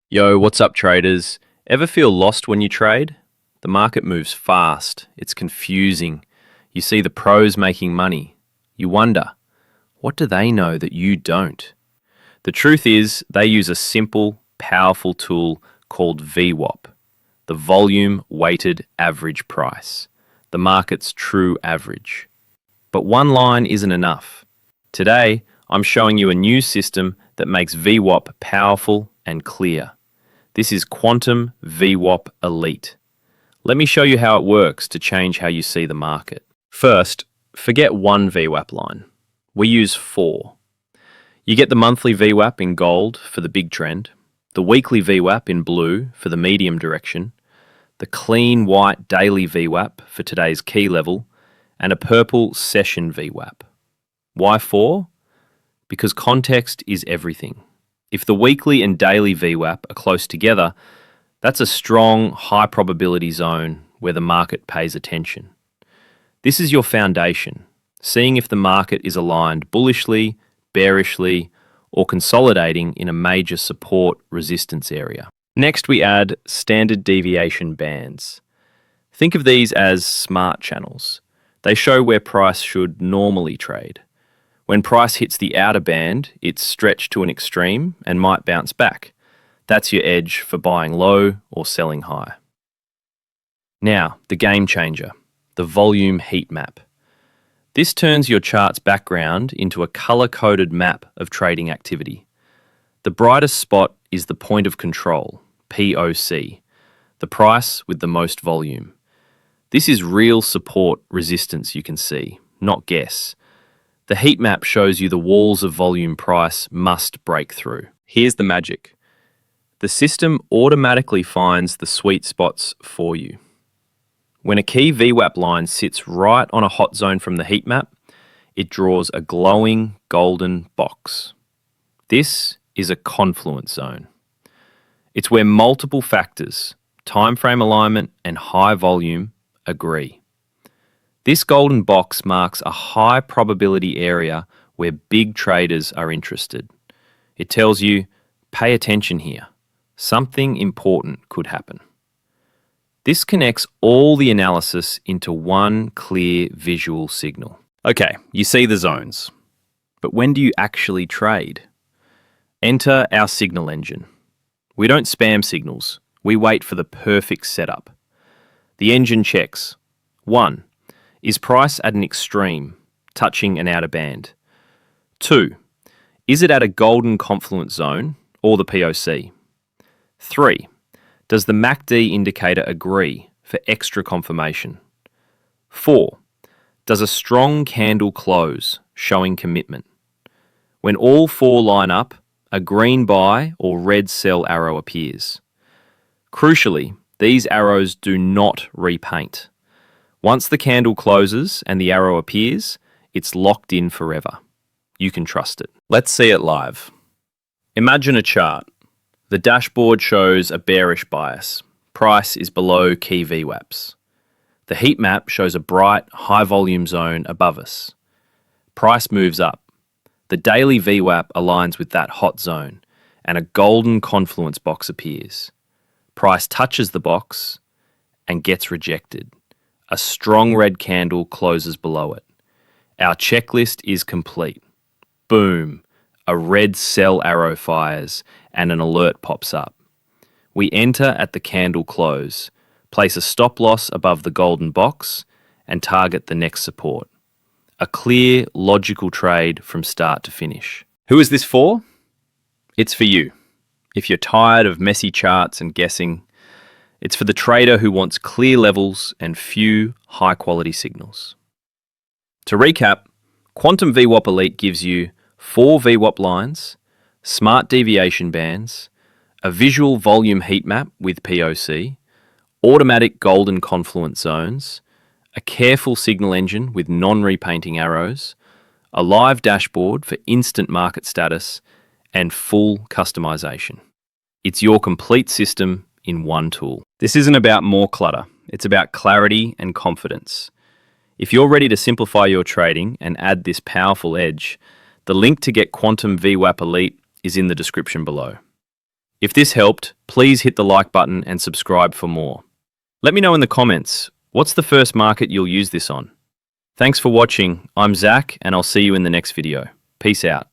Yo, what's up, traders? Ever feel lost when you trade? The market moves fast. It's confusing. You see the pros making money. You wonder, what do they know that you don't? The truth is, they use a simple, powerful tool called VWAP, the volume weighted average price, the market's true average. But one line isn't enough. Today, I'm showing you a new system that makes VWAP powerful and clear. This is Quantum VWAP Elite. Let me show you how it works to change how you see the market. First, forget one VWAP line. We use 4. You get the monthly VWAP in gold for the big trend, the weekly VWAP in blue for the medium direction, the clean white daily VWAP for today's key level, and a purple session VWAP. Why 4? Because context is everything. If the weekly and daily VWAP are close together, that's a strong, high probability zone where the market pays attention. This is your foundation, seeing if the market is aligned bullishly, bearishly, or consolidating in a major support resistance area. Next, we add standard deviation bands. Think of these as smart channels. They show where price should normally trade. When price hits the outer band, it's stretched to an extreme and might bounce back. That's your edge for buying low or selling high. Now, the game changer, the volume heat map. This turns your chart's background into a color-coded map of trading activity. The brightest spot is the point of control, POC, the price with the most volume. This is real support resistance you can see, not guess. The heat map shows you the walls of volume price must break through. Here's the magic. The system automatically finds the sweet spots for you. When a key VWAP line sits right on a hot zone from the heat map, it draws a glowing golden box. This is a confluence zone. It's where multiple factors, time frame alignment and high volume, agree. This golden box marks a high probability area where big traders are interested. It tells you, pay attention here. Something important could happen. This connects all the analysis into one clear visual signal. Okay, you see the zones. But when do you actually trade? Enter our signal engine. We don't spam signals. We wait for the perfect setup. The engine checks. 1. Is price at an extreme, touching an outer band? 2. Is it at a golden confluence zone, or the POC? 3. Does the MACD indicator agree for extra confirmation? 4. Does a strong candle close, showing commitment? When all 4 line up, a green buy or red sell arrow appears. Crucially, these arrows do not repaint. Once the candle closes and the arrow appears, it's locked in forever. You can trust it. Let's see it live. Imagine a chart. The dashboard shows a bearish bias. Price is below key VWAPs. The heat map shows a bright, high volume zone above us. Price moves up. The daily VWAP aligns with that hot zone, and a golden confluence box appears. Price touches the box and gets rejected. A strong red candle closes below it. Our checklist is complete. Boom, a red sell arrow fires and an alert pops up. We enter at the candle close, place a stop loss above the golden box, and target the next support. A clear, logical trade from start to finish. Who is this for? It's for you. If you're tired of messy charts and guessing, it's for the trader who wants clear levels and few high-quality signals. To recap, Quantum VWAP Elite gives you 4 VWAP lines, smart deviation bands, a visual volume heat map with POC, automatic golden confluence zones, a careful signal engine with non-repainting arrows, a live dashboard for instant market status, and full customization. It's your complete system in one tool. This isn't about more clutter. It's about clarity and confidence. If you're ready to simplify your trading and add this powerful edge, the link to get Quantum VWAP Elite is in the description below. If this helped, please hit the like button and subscribe for more. Let me know in the comments, what's the first market you'll use this on? Thanks for watching. I'm Zach, and I'll see you in the next video. Peace out.